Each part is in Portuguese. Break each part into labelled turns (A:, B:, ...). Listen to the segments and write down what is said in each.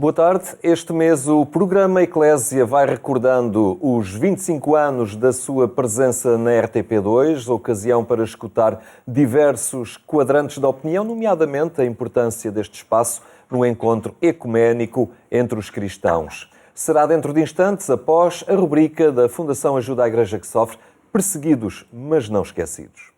A: Boa tarde. Este mês o programa Eclésia vai recordando os 25 anos da sua presença na RTP2, ocasião para escutar diversos quadrantes da opinião, nomeadamente a importância deste espaço no encontro ecuménico entre os cristãos. Será dentro de instantes, após a rubrica da Fundação Ajuda à Igreja que Sofre, Perseguidos, mas não esquecidos.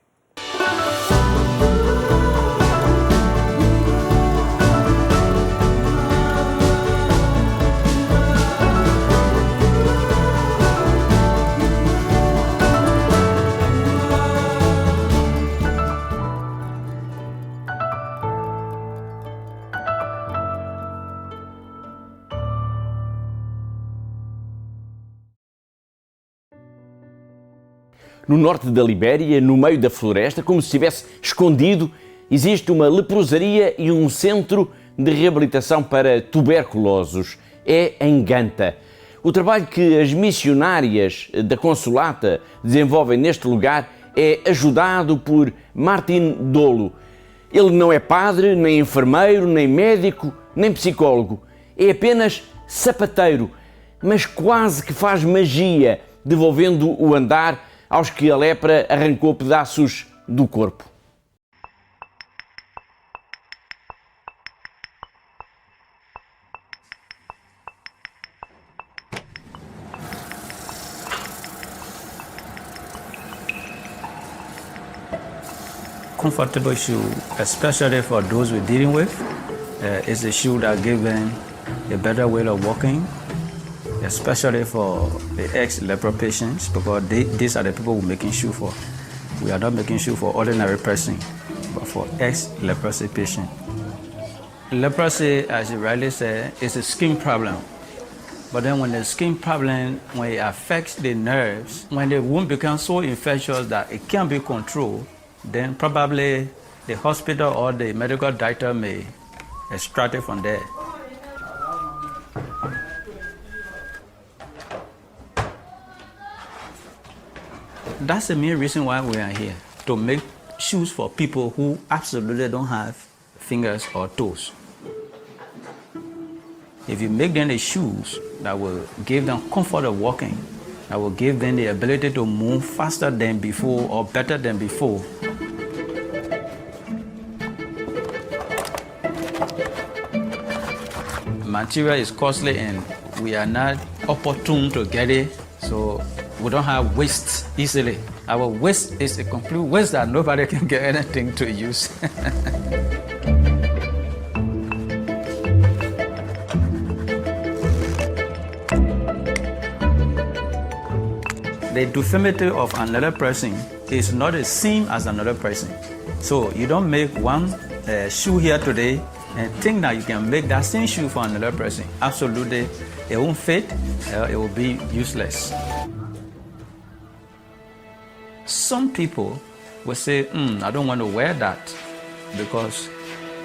B: No norte da Libéria, no meio da floresta, como se estivesse escondido, existe uma leprosaria e um centro de reabilitação para tuberculosos. É em Ganta. O trabalho que as missionárias da Consolata desenvolvem neste lugar é ajudado por Martin Dolo. Ele não é padre, nem enfermeiro, nem médico, nem psicólogo. É apenas sapateiro, mas quase que faz magia, devolvendo o andar aos que a lepra arrancou pedaços do corpo.
C: Comfortable shoe, especially for those we're dealing with, is a shoe that gives them a better way of walking, especially for the ex-leper patients, because these are the people we're making shoe for. We are not making shoe for ordinary person, but for ex-leprosy patient. Leprosy, as you rightly said, is a skin problem. But then when the skin problem, when it affects the nerves, when the wound becomes so infectious that it can't be controlled, then probably the hospital or the medical doctor may extract it from there. That's the main reason why we are here, to make shoes for people who absolutely don't have fingers or toes. If you make them the shoes that will give them comfort of walking, that will give them the ability to move faster than before or better than before. Material is costly and we are not opportune to get it, so we don't have waste easily. Our waste is a complete waste that nobody can get anything to use. The deformity of another person is not the same as another person. So you don't make one shoe here today and think that you can make that same shoe for another person. Absolutely, it won't fit, it will be useless. Some people will say, I don't want to wear that because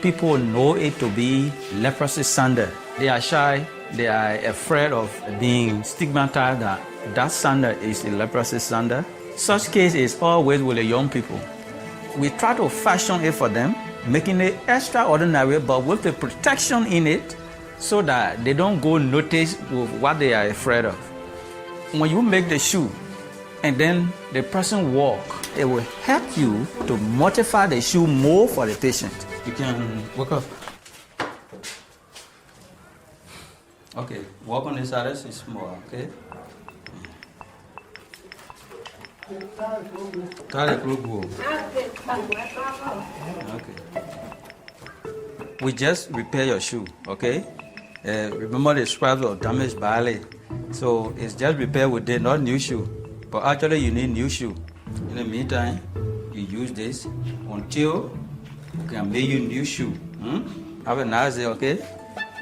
C: people know it to be leprosy sandal. They are shy, they are afraid of being stigmatized that that sandal is a leprosy sandal. Such case is always with the young people. We try to fashion it for them, making it extraordinary but with the protection in it so that they don't go notice with what they are afraid of. When you make the shoe and then the person walk, it will help you to modify the shoe more for the patient. You can walk up. Okay, walk on this side, it's more, okay? Okay. We just repair your shoe, okay? Remember the scraps of damaged badly. So it's just repair with it, not new shoe. But actually you need new shoe. In the meantime, you use this until we can make you new shoe. Have a nice day, okay?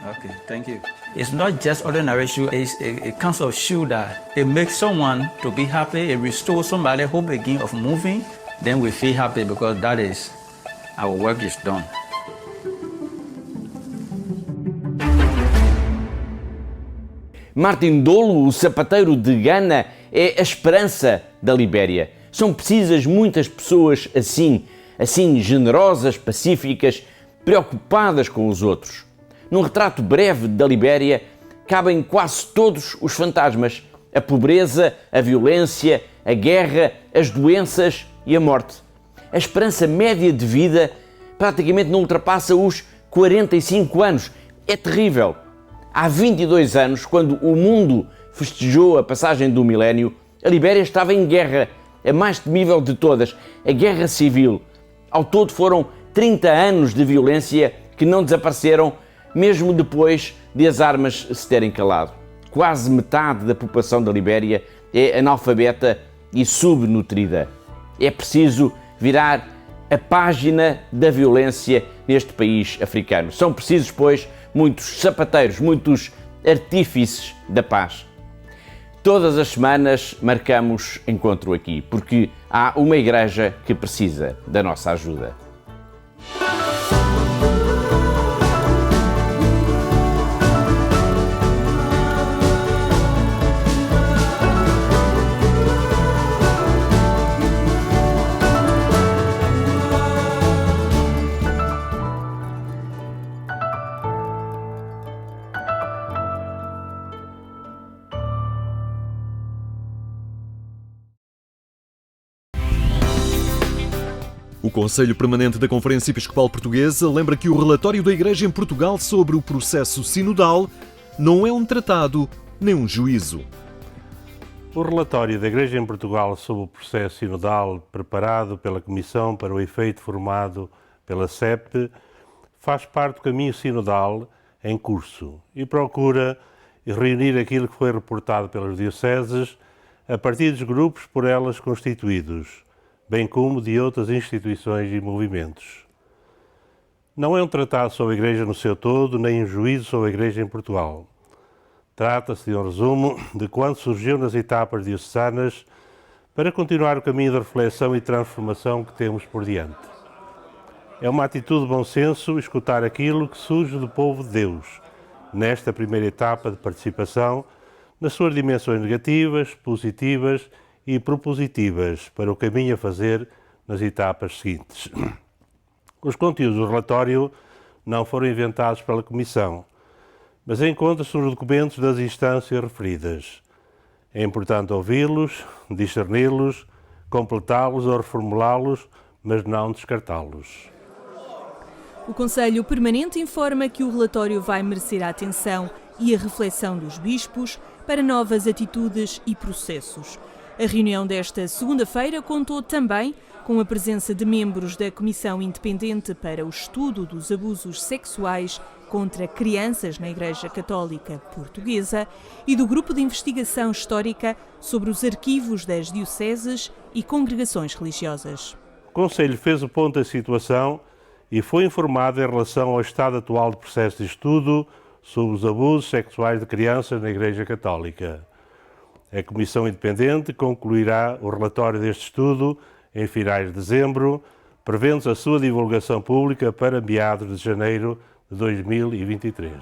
C: Okay, thank you. It's not just ordinary shoe, it's a kind of shoe that it makes someone to be happy, it restores somebody hope again of moving, then we feel happy because that is, our work is done.
B: Martin Dolo, o sapateiro de Gana, é a esperança da Libéria. São precisas muitas pessoas assim generosas, pacíficas, preocupadas com os outros. Num retrato breve da Libéria, cabem quase todos os fantasmas: a pobreza, a violência, a guerra, as doenças e a morte. A esperança média de vida praticamente não ultrapassa os 45 anos. É terrível. Há 22 anos, quando o mundo festejou a passagem do milénio, a Libéria estava em guerra, a mais temível de todas, a Guerra Civil. Ao todo foram 30 anos de violência que não desapareceram, mesmo depois de as armas se terem calado. Quase metade da população da Libéria é analfabeta e subnutrida. É preciso virar a página da violência neste país africano. São precisos, pois, muitos sapateiros, muitos artífices da paz. Todas as semanas marcamos encontro aqui, porque há uma igreja que precisa da nossa ajuda.
A: O Conselho Permanente da Conferência Episcopal Portuguesa lembra que o relatório da Igreja em Portugal sobre o processo sinodal não é um tratado nem um juízo.
D: O relatório da Igreja em Portugal sobre o processo sinodal, preparado pela Comissão para o efeito formado pela CEP, faz parte do caminho sinodal em curso e procura reunir aquilo que foi reportado pelas dioceses a partir dos grupos por elas constituídos, bem como de outras instituições e movimentos. Não é um tratado sobre a Igreja no seu todo, nem um juízo sobre a Igreja em Portugal. Trata-se de um resumo de quanto surgiu nas etapas diocesanas para continuar o caminho de reflexão e transformação que temos por diante. É uma atitude de bom senso escutar aquilo que surge do povo de Deus, nesta primeira etapa de participação, nas suas dimensões negativas, positivas e propositivas para o caminho a fazer nas etapas seguintes. Os conteúdos do relatório não foram inventados pela Comissão, mas encontram-se nos documentos das instâncias referidas. É importante ouvi-los, discerni-los, completá-los ou reformulá-los, mas não descartá-los.
E: O Conselho Permanente informa que o relatório vai merecer a atenção e a reflexão dos bispos para novas atitudes e processos. A reunião desta segunda-feira contou também com a presença de membros da Comissão Independente para o Estudo dos Abusos Sexuais contra Crianças na Igreja Católica Portuguesa e do Grupo de Investigação Histórica sobre os arquivos das dioceses e congregações religiosas.
D: O Conselho fez o ponto da situação e foi informado em relação ao estado atual do processo de estudo sobre os abusos sexuais de crianças na Igreja Católica. A Comissão Independente concluirá o relatório deste estudo em finais de dezembro, prevendo-se a sua divulgação pública para meados de janeiro de 2023.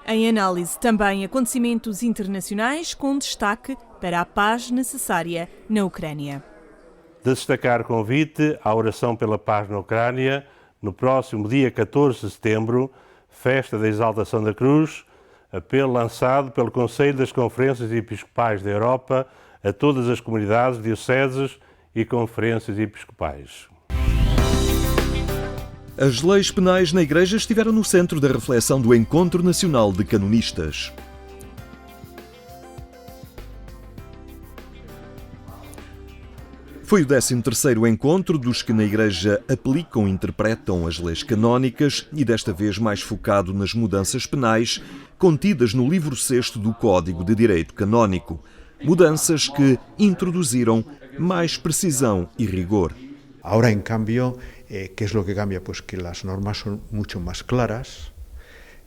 E: Em análise também acontecimentos internacionais com destaque para a paz necessária na Ucrânia.
D: De destacar convite à oração pela paz na Ucrânia no próximo dia 14 de setembro, festa da Exaltação da Cruz, apelo lançado pelo Conselho das Conferências Episcopais da Europa a todas as comunidades, dioceses e conferências episcopais.
A: As leis penais na Igreja estiveram no centro da reflexão do Encontro Nacional de Canonistas. Foi o 13º encontro dos que na Igreja aplicam e interpretam as leis canónicas e desta vez mais focado nas mudanças penais contidas no livro 6º do Código de Direito Canónico. Mudanças que introduziram más precisão y rigor.
F: Ahora, en cambio, ¿qué es lo que cambia? Pues que las normas son mucho más claras,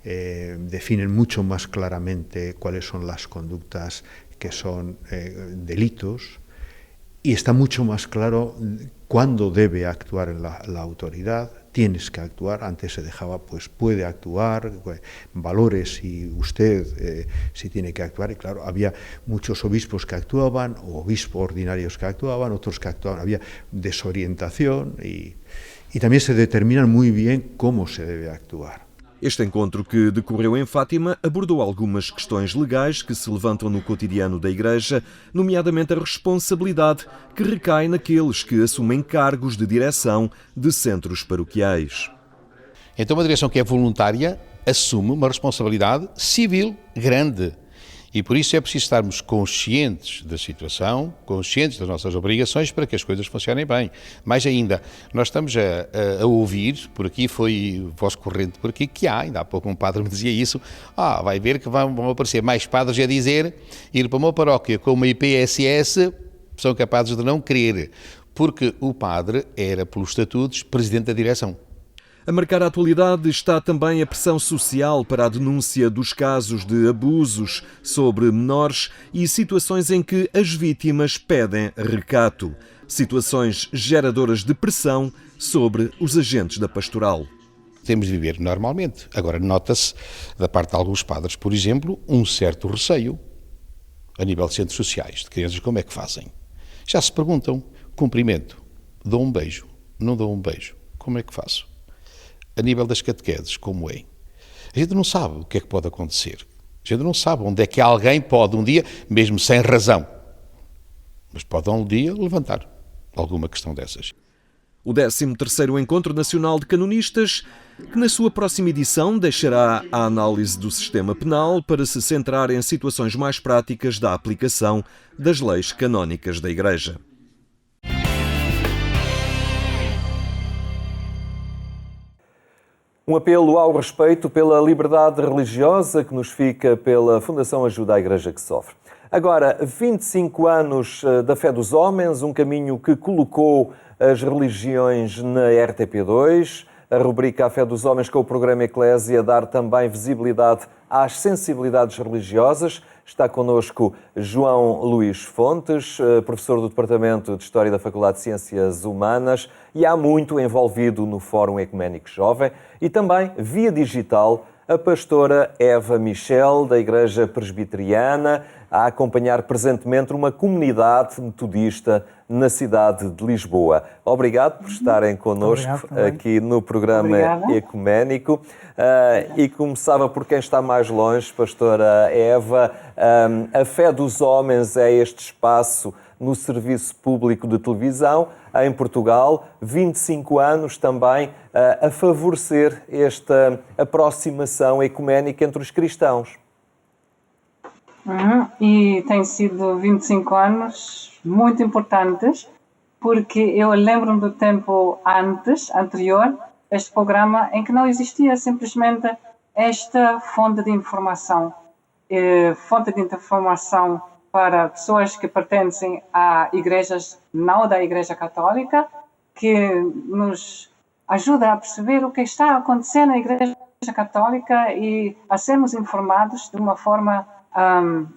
F: definen mucho más claramente cuáles son las conductas que son delitos y está mucho más claro cuándo debe actuar la autoridad. Tienes que actuar, antes se dejaba, pues puede actuar, valores si usted si tiene que actuar, y claro, había muchos obispos que actuaban, o obispos ordinarios que actuaban, otros que actuaban, había desorientación y también se determinan muy bien cómo se debe actuar.
A: Este encontro, que decorreu em Fátima, abordou algumas questões legais que se levantam no cotidiano da Igreja, nomeadamente a responsabilidade que recai naqueles que assumem cargos de direção de centros paroquiais.
G: Então, uma direção que é voluntária assume uma responsabilidade civil grande. E por isso é preciso estarmos conscientes da situação, conscientes das nossas obrigações para que as coisas funcionem bem. Mais ainda, nós estamos a ouvir, por aqui foi voz corrente por aqui, que ainda há pouco um padre me dizia isso, vai ver que vão aparecer mais padres a dizer, ir para uma paróquia com uma IPSS, são capazes de não querer, porque o padre era, pelos estatutos, presidente da direção.
A: A marcar a atualidade está também a pressão social para a denúncia dos casos de abusos sobre menores e situações em que as vítimas pedem recato. Situações geradoras de pressão sobre os agentes da pastoral.
G: Temos de viver normalmente. Agora, nota-se, da parte de alguns padres, por exemplo, um certo receio a nível de centros sociais, de crianças, como é que fazem? Já se perguntam, cumprimento, dou um beijo, não dou um beijo, como é que faço? A nível das catequeses, como é? A gente não sabe o que é que pode acontecer. A gente não sabe onde é que alguém pode um dia, mesmo sem razão, mas pode um dia levantar alguma questão dessas.
A: O 13º Encontro Nacional de Canonistas, que na sua próxima edição deixará a análise do sistema penal para se centrar em situações mais práticas da aplicação das leis canónicas da Igreja. Um apelo ao respeito pela liberdade religiosa que nos fica pela Fundação Ajuda à Igreja que Sofre. Agora, 25 anos da fé dos homens, um caminho que colocou as religiões na RTP2, a rubrica A Fé dos Homens com o programa Eclésia dar também visibilidade às sensibilidades religiosas. Está connosco João Luís Fontes, professor do Departamento de História da Faculdade de Ciências Humanas e há muito envolvido no Fórum Ecuménico Jovem, e também, via digital, a pastora Eva Michel, da Igreja Presbiteriana, a acompanhar presentemente uma comunidade metodista na cidade de Lisboa. Obrigado por estarem connosco aqui no programa Ecuménico. E começava por quem está mais longe, pastora Eva. A Fé dos Homens é este espaço no serviço público de televisão em Portugal, 25 anos também a favorecer esta aproximação ecuménica entre os cristãos.
H: E tem sido 25 anos muito importantes, porque eu lembro-me do tempo anterior, este programa, em que não existia simplesmente esta fonte de informação para pessoas que pertencem a igrejas não da Igreja Católica, que nos ajuda a perceber o que está a acontecer na Igreja Católica e a sermos informados de uma forma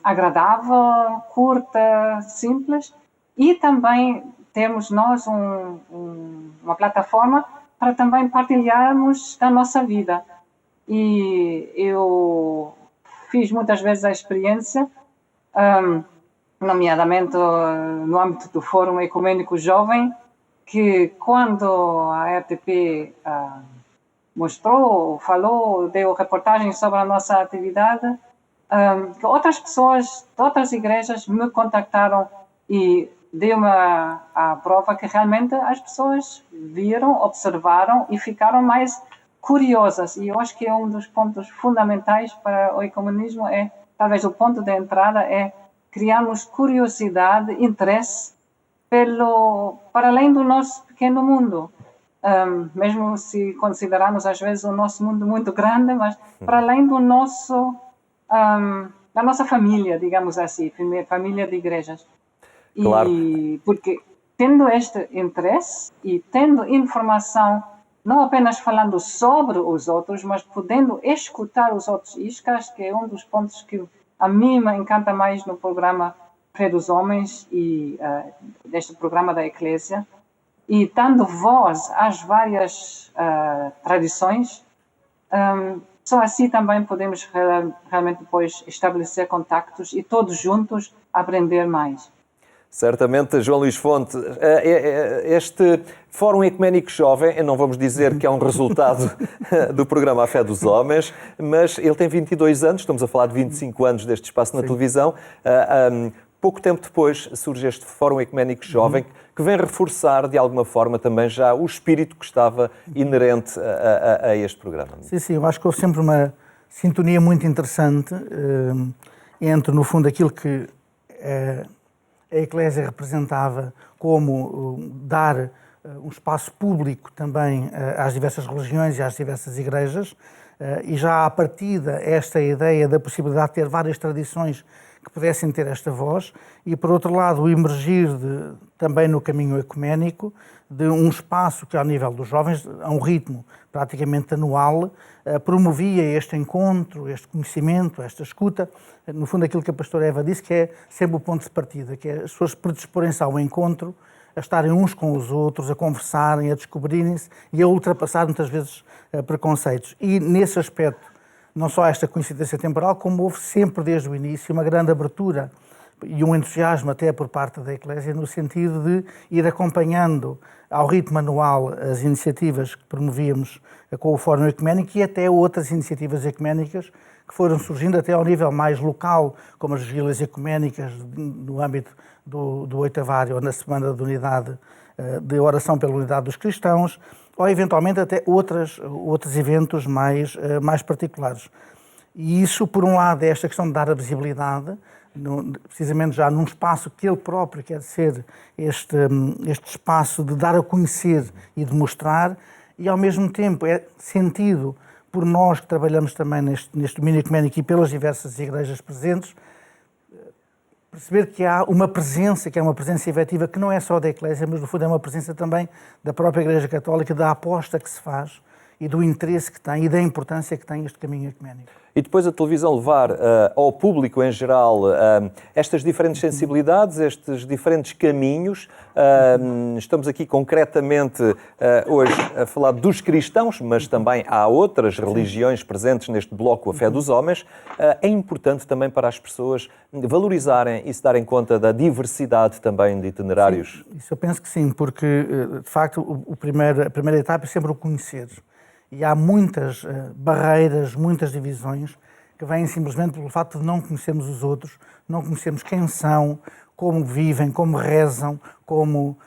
H: agradável, curta, simples, e também temos nós uma plataforma para também partilharmos da nossa vida. E eu fiz muitas vezes a experiência, nomeadamente no âmbito do Fórum Ecumênico Jovem, que quando a RTP mostrou, falou, deu reportagens sobre a nossa atividade, que outras pessoas de outras igrejas me contactaram e deu-me a prova que realmente as pessoas viram, observaram e ficaram mais curiosas. E eu acho que é um dos pontos fundamentais para o ecumenismo, talvez o ponto de entrada é criarmos curiosidade, interesse para além do nosso pequeno mundo. Mesmo se considerarmos às vezes o nosso mundo muito grande, mas para além do da nossa família, digamos assim, família de igrejas.
A: Claro.
H: E porque tendo este interesse e tendo informação, não apenas falando sobre os outros, mas podendo escutar os outros, isso acho que é um dos pontos que a mim me encanta mais no programa Fé dos Homens e deste programa da Eclésia, e dando voz às várias tradições. Só assim também podemos realmente depois estabelecer contactos e todos juntos aprender mais.
A: Certamente, João Luís Fonte, este Fórum Ecuménico Jovem, não vamos dizer que é um resultado do programa A Fé dos Homens, mas ele tem 22 anos, estamos a falar de 25 anos deste espaço na televisão. Pouco tempo depois surge este Fórum Ecuménico Jovem, que vem reforçar, de alguma forma, também já o espírito que estava inerente a este programa.
I: Sim, eu acho que houve sempre uma sintonia muito interessante entre, no fundo, aquilo que a Eclésia representava como dar um espaço público também às diversas religiões e às diversas igrejas, e já à partida esta ideia da possibilidade de ter várias tradições que pudessem ter esta voz, e por outro lado o emergir também no caminho ecuménico de um espaço que ao nível dos jovens, a um ritmo praticamente anual, promovia este encontro, este conhecimento, esta escuta, no fundo aquilo que a pastora Eva disse, que é sempre o ponto de partida, que é as pessoas predisporem-se ao encontro, a estarem uns com os outros, a conversarem, a descobrirem-se e a ultrapassar muitas vezes preconceitos. E nesse aspecto, não só esta coincidência temporal, como houve sempre desde o início uma grande abertura e um entusiasmo até por parte da Eclésia no sentido de ir acompanhando ao ritmo anual as iniciativas que promovíamos com o Fórum Ecuménico e até outras iniciativas ecuménicas que foram surgindo até ao nível mais local, como as vigílias ecuménicas no âmbito do oitavário ou na Semana de Unidade, de oração pela unidade dos cristãos, ou eventualmente até outros eventos mais particulares. E isso, por um lado, é esta questão de dar a visibilidade, precisamente já num espaço que ele próprio quer ser este espaço de dar a conhecer e de mostrar, e ao mesmo tempo é sentido por nós que trabalhamos também neste domínio ecuménico e pelas diversas igrejas presentes, perceber que há uma presença, que é uma presença efetiva, que não é só da Eclésia, mas no fundo é uma presença também da própria Igreja Católica, da aposta que se faz e do interesse que tem e da importância que tem este caminho ecuménico.
A: E depois a televisão levar ao público em geral estas diferentes sensibilidades, estes diferentes caminhos. Estamos aqui concretamente hoje a falar dos cristãos, mas também há outras religiões presentes neste bloco A Fé dos Homens. É importante também para as pessoas valorizarem e se darem conta da diversidade também de itinerários.
I: Sim, isso eu penso que sim, porque de facto a primeira etapa é sempre o conhecer. E há muitas barreiras, muitas divisões que vêm simplesmente pelo facto de não conhecermos os outros, não conhecermos quem são, como vivem, como rezam, como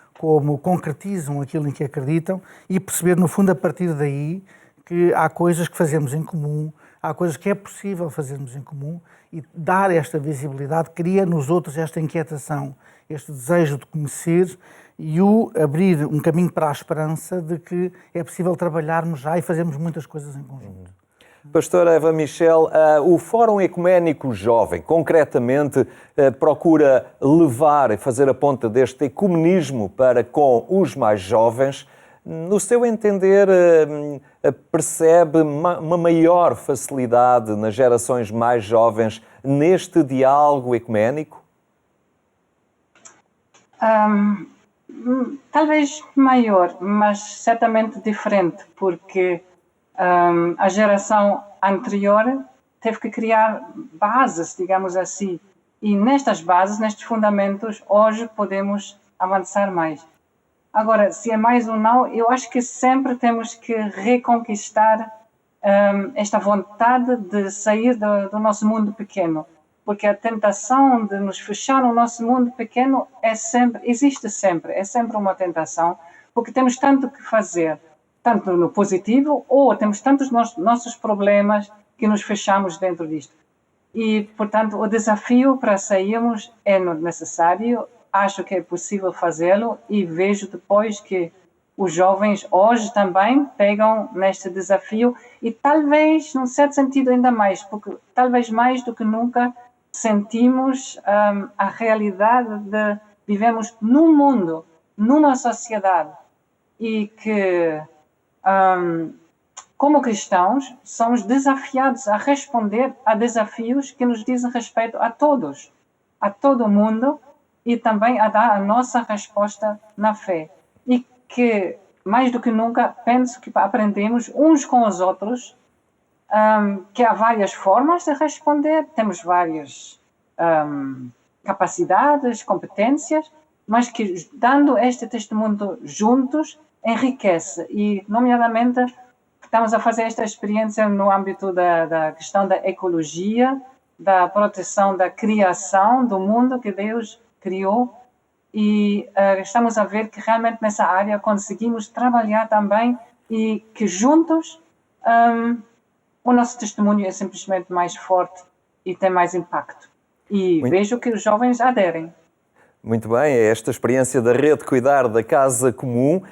I: concretizam aquilo em que acreditam e perceber, no fundo, a partir daí, que há coisas que fazemos em comum, há coisas que é possível fazermos em comum e dar esta visibilidade cria nos outros esta inquietação, este desejo de conhecer e o abrir um caminho para a esperança de que é possível trabalharmos já e fazermos muitas coisas em conjunto.
A: Pastora Eva Michel, o Fórum Ecuménico Jovem, concretamente, procura levar e fazer a ponta deste ecumenismo para com os mais jovens. No seu entender, percebe uma maior facilidade nas gerações mais jovens neste diálogo ecuménico?
H: Talvez maior, mas certamente diferente, porque a geração anterior teve que criar bases, digamos assim, e nestas bases, nestes fundamentos, hoje podemos avançar mais. Agora, se é mais ou não, eu acho que sempre temos que reconquistar esta vontade de sair do nosso mundo pequeno, porque a tentação de nos fechar no nosso mundo pequeno existe sempre, é sempre uma tentação, porque temos tanto que fazer, tanto no positivo, ou temos tantos nossos problemas que nos fechamos dentro disto. E, portanto, o desafio para sairmos é necessário, acho que é possível fazê-lo e vejo depois que os jovens hoje também pegam neste desafio e talvez, num certo sentido, ainda mais, porque talvez mais do que nunca sentimos a realidade de vivemos num mundo, numa sociedade e que, como cristãos, somos desafiados a responder a desafios que nos dizem respeito a todos, a todo mundo e também a dar a nossa resposta na fé. E que, mais do que nunca, penso que aprendemos uns com os outros que há várias formas de responder, temos várias capacidades, competências, mas que, dando este testemunho juntos, enriquece. E, nomeadamente, estamos a fazer esta experiência no âmbito da questão da ecologia, da proteção da criação, do mundo que Deus criou. E estamos a ver que realmente nessa área conseguimos trabalhar também e que juntos o nosso testemunho é simplesmente mais forte e tem mais impacto. E vejo que os jovens aderem.
A: Muito bem, é esta experiência da rede Cuidar da Casa Comum.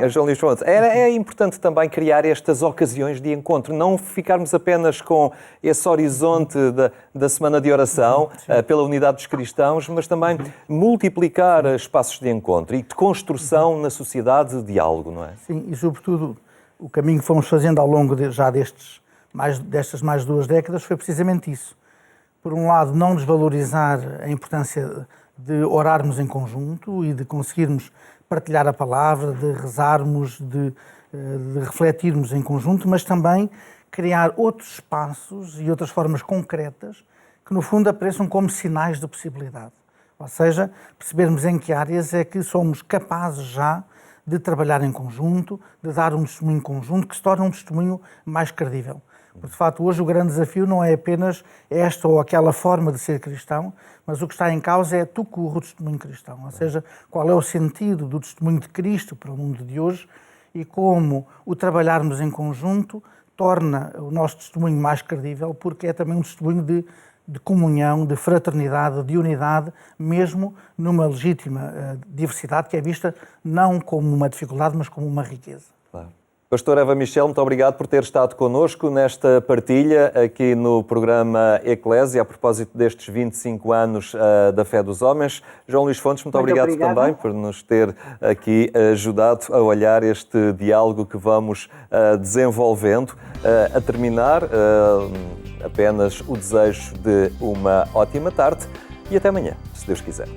A: João Luís Fontes, é importante também criar estas ocasiões de encontro, não ficarmos apenas com esse horizonte da Semana de Oração pela unidade dos cristãos, mas também multiplicar espaços de encontro e de construção na sociedade de diálogo, não é?
I: Sim, e sobretudo o caminho que fomos fazendo ao longo destas mais 2 décadas foi precisamente isso. Por um lado, não desvalorizar a importância de orarmos em conjunto e de conseguirmos partilhar a palavra, de rezarmos, de refletirmos em conjunto, mas também criar outros espaços e outras formas concretas que, no fundo, apareçam como sinais de possibilidade. Ou seja, percebermos em que áreas é que somos capazes já de trabalhar em conjunto, de dar um testemunho em conjunto que se torne um testemunho mais credível. Porque, de facto, hoje o grande desafio não é apenas esta ou aquela forma de ser cristão, mas o que está em causa é o testemunho cristão. Ou seja, qual é o sentido do testemunho de Cristo para o mundo de hoje e como o trabalharmos em conjunto torna o nosso testemunho mais credível, porque é também um testemunho de comunhão, de fraternidade, de unidade, mesmo numa legítima diversidade que é vista não como uma dificuldade, mas como uma riqueza.
A: Claro. Pastor Eva Michel, muito obrigado por ter estado connosco nesta partilha aqui no programa Eclésia, a propósito destes 25 anos da Fé dos Homens. João Luís Fontes, muito obrigado também por nos ter aqui ajudado a olhar este diálogo que vamos desenvolvendo. A terminar, apenas o desejo de uma ótima tarde e até amanhã, se Deus quiser.